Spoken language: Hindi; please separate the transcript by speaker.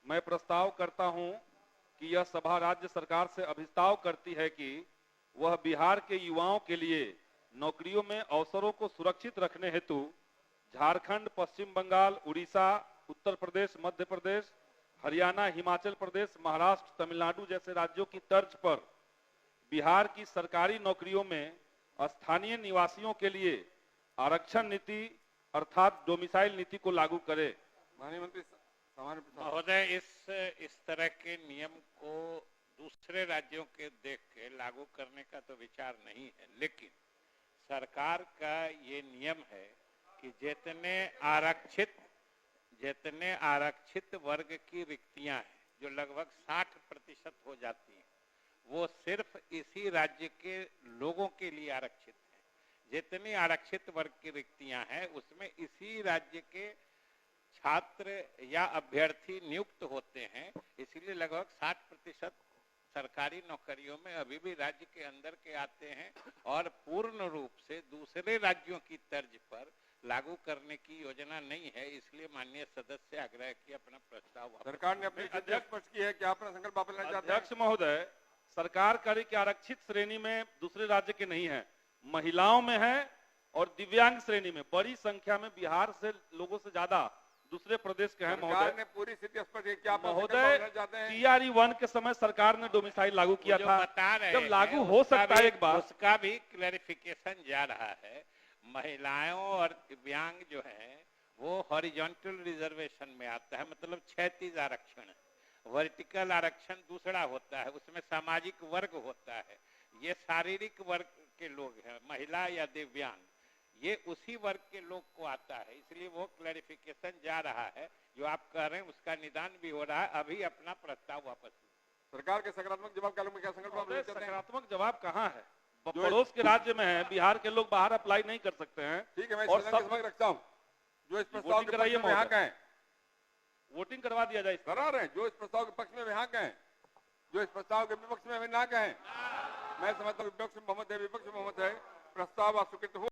Speaker 1: मैं प्रस्ताव करता हूं कि यह सभा राज्य सरकार से अभिस्ताव करती है कि वह बिहार के युवाओं के लिए नौकरियों में अवसरों को सुरक्षित रखने हेतु झारखंड, पश्चिम बंगाल, उड़ीसा, उत्तर प्रदेश, मध्य प्रदेश, हरियाणा, हिमाचल प्रदेश, महाराष्ट्र, तमिलनाडु जैसे राज्यों की तर्ज पर बिहार की सरकारी नौकरियों में स्थानीय निवासियों के लिए आरक्षण नीति अर्थात डोमिसाइल नीति को लागू करे।
Speaker 2: माननीय मंत्री सामान्य प्रसाद
Speaker 3: महोदय, इस तरह के नियम को दूसरे राज्यों के देख के लागू करने का तो विचार नहीं है, लेकिन सरकार का ये नियम है कि जितने आरक्षित वर्ग की रिक्तियां हैं, जो लगभग 60% हो जाती हैं, वो सिर्फ इसी राज्य के लोगों के लिए आरक्षित है। जितनी आरक्षित वर्ग की रिक्तियां हैं उसमें इसी राज्य के छात्र या अभ्यर्थी नियुक्त होते हैं, इसलिए लगभग 60% सरकारी नौकरियों में अभी भी राज्य के अंदर के आते हैं और पूर्ण रूप से दूसरे राज्यों की तर्ज पर लागू करने की योजना नहीं है। इसलिए माननीय सदस्य आग्रह की अपना प्रस्ताव
Speaker 2: सरकार ने अपनी अध्यक्ष स्पष्ट की है कि आप अपना संकल्प वापस लेना चाहते हैं।
Speaker 1: अध्यक्ष महोदय, सरकार करे कि आरक्षित श्रेणी में दूसरे राज्य के नहीं है, महिलाओं में है और दिव्यांग श्रेणी में बड़ी संख्या में बिहार से लोगों से ज्यादा दूसरे प्रदेश के हैं।
Speaker 2: सरकार ने पूरी स्थिति स्पष्ट की, क्या
Speaker 1: महोदय, TRE 1 के समय सरकार ने डोमिसाइल लागू किया था,
Speaker 3: बता रहे
Speaker 1: जब लागू हो सकता है एक बार,
Speaker 3: उसका भी क्लैरिफिकेशन जा रहा है। महिलाओं और दिव्यांग जो है वो हॉरिजॉन्टल रिजर्वेशन में आता है, मतलब क्षैतिज आरक्षण है। वर्टिकल आरक्षण दूसरा होता है, उसमें सामाजिक वर्ग होता है। ये शारीरिक वर्ग के लोग हैं, महिला या दिव्यांग, ये उसी वर्ग के लोग को आता है। इसलिए वो क्लैरिफिकेशन जा रहा है, जो आप कह रहे हैं उसका निदान भी हो रहा है। अभी अपना प्रस्ताव वापस
Speaker 2: सरकार के सकारात्मक जवाब का क्या संकल्प?
Speaker 1: सकारात्मक जवाब कहाँ है? पड़ोस के राज्य में है, बिहार के लोग बाहर अप्लाई नहीं कर सकते हैं।
Speaker 2: ठीक है, मैं
Speaker 1: और
Speaker 2: सब रखता हूँ। जो इस प्रस्ताव के पक्ष में यहाँ कहें,
Speaker 1: वोटिंग करवा दिया जाए।
Speaker 2: करा रहे हैं। जो इस प्रस्ताव के पक्ष में यहाँ कहें, जो इस प्रस्ताव के विपक्ष में ना कहें। मैं समझता हूँ विपक्ष में बहुमत है, प्रस्ताव अस्वीकृत हो।